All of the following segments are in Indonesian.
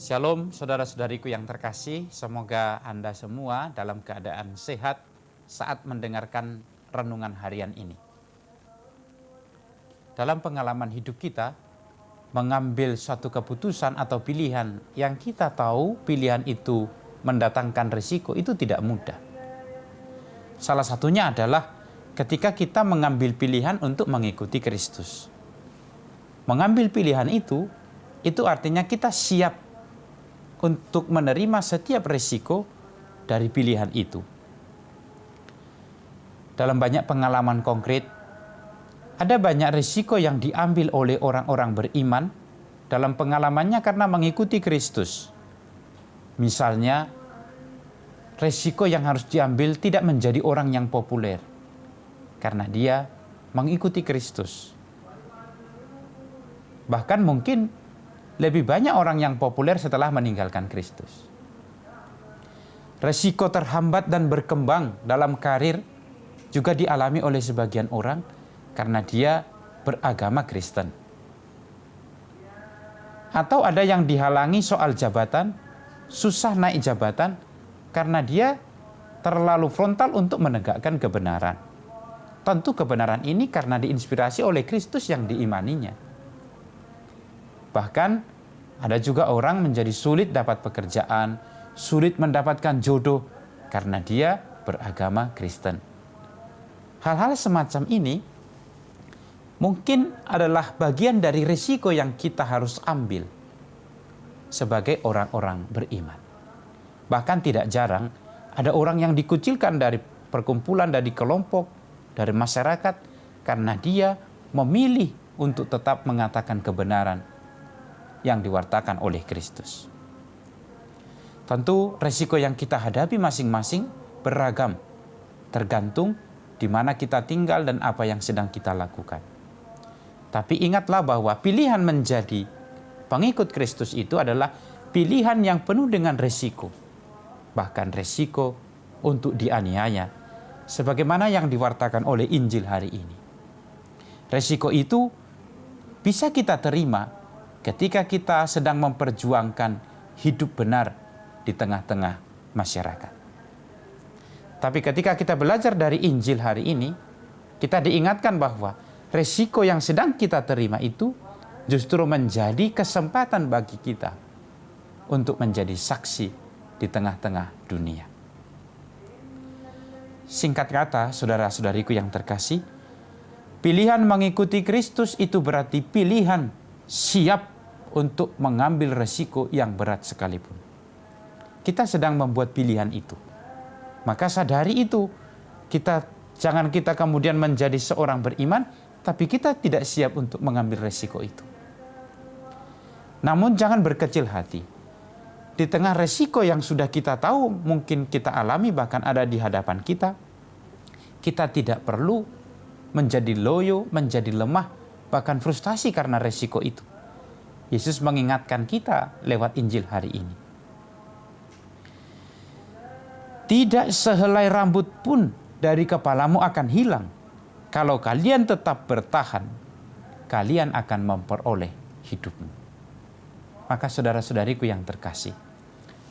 Shalom saudara-saudariku yang terkasih, semoga Anda semua dalam keadaan sehat saat mendengarkan renungan harian ini. Dalam pengalaman hidup kita, mengambil suatu keputusan atau pilihan yang kita tahu pilihan itu mendatangkan risiko itu tidak mudah. Salah satunya adalah ketika kita mengambil pilihan untuk mengikuti Kristus. Mengambil pilihan itu artinya kita siap untuk menerima setiap risiko dari pilihan itu. Dalam banyak pengalaman konkret, ada banyak risiko yang diambil oleh orang-orang beriman dalam pengalamannya karena mengikuti Kristus. Misalnya, risiko yang harus diambil tidak menjadi orang yang populer karena dia mengikuti Kristus. Bahkan mungkin lebih banyak orang yang populer setelah meninggalkan Kristus. Resiko terhambat dan berkembang dalam karir juga dialami oleh sebagian orang karena dia beragama Kristen. Atau ada yang dihalangi soal jabatan, susah naik jabatan karena dia terlalu frontal untuk menegakkan kebenaran. Tentu kebenaran ini karena diinspirasi oleh Kristus yang diimaninya. Bahkan ada juga orang menjadi sulit dapat pekerjaan, sulit mendapatkan jodoh karena dia beragama Kristen. Hal-hal semacam ini mungkin adalah bagian dari risiko yang kita harus ambil sebagai orang-orang beriman. Bahkan tidak jarang ada orang yang dikucilkan dari perkumpulan, dari kelompok, dari masyarakat karena dia memilih untuk tetap mengatakan kebenaran yang diwartakan oleh Kristus. Tentu resiko yang kita hadapi masing-masing beragam, tergantung di mana kita tinggal dan apa yang sedang kita lakukan. Tapi ingatlah bahwa pilihan menjadi pengikut Kristus itu adalah pilihan yang penuh dengan resiko. Bahkan resiko untuk dianiaya, sebagaimana yang diwartakan oleh Injil hari ini. Resiko itu bisa kita terima ketika kita sedang memperjuangkan hidup benar di tengah-tengah masyarakat. Tapi ketika kita belajar dari Injil hari ini, kita diingatkan bahwa resiko yang sedang kita terima itu justru menjadi kesempatan bagi kita untuk menjadi saksi di tengah-tengah dunia. Singkat kata, saudara-saudariku yang terkasih, pilihan mengikuti Kristus itu berarti pilihan siap untuk mengambil resiko yang berat sekalipun. Kita sedang membuat pilihan itu. Maka sadari itu, jangan kita kemudian menjadi seorang beriman, tapi kita tidak siap untuk mengambil resiko itu. Namun jangan berkecil hati. Di tengah resiko yang sudah kita tahu, mungkin kita alami, bahkan ada di hadapan kita tidak perlu menjadi loyo, menjadi lemah, bahkan frustasi karena resiko itu. Yesus mengingatkan kita lewat Injil hari ini. Tidak sehelai rambut pun dari kepalamu akan hilang. Kalau kalian tetap bertahan, kalian akan memperoleh hidupmu. Maka saudara-saudariku yang terkasih,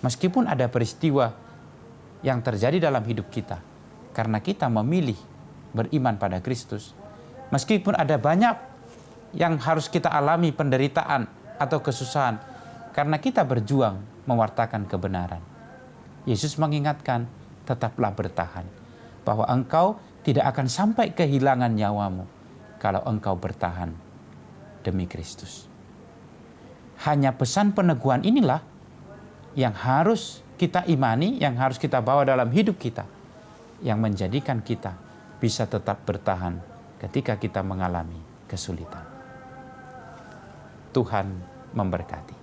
meskipun ada peristiwa yang terjadi dalam hidup kita, karena kita memilih beriman pada Kristus, meskipun ada banyak yang harus kita alami penderitaan atau kesusahan karena kita berjuang mewartakan kebenaran, Yesus mengingatkan, tetaplah bertahan, bahwa engkau tidak akan sampai kehilangan nyawamu kalau engkau bertahan demi Kristus. Hanya pesan peneguhan inilah yang harus kita imani, yang harus kita bawa dalam hidup kita, yang menjadikan kita bisa tetap bertahan ketika kita mengalami kesulitan. Tuhan memberkati.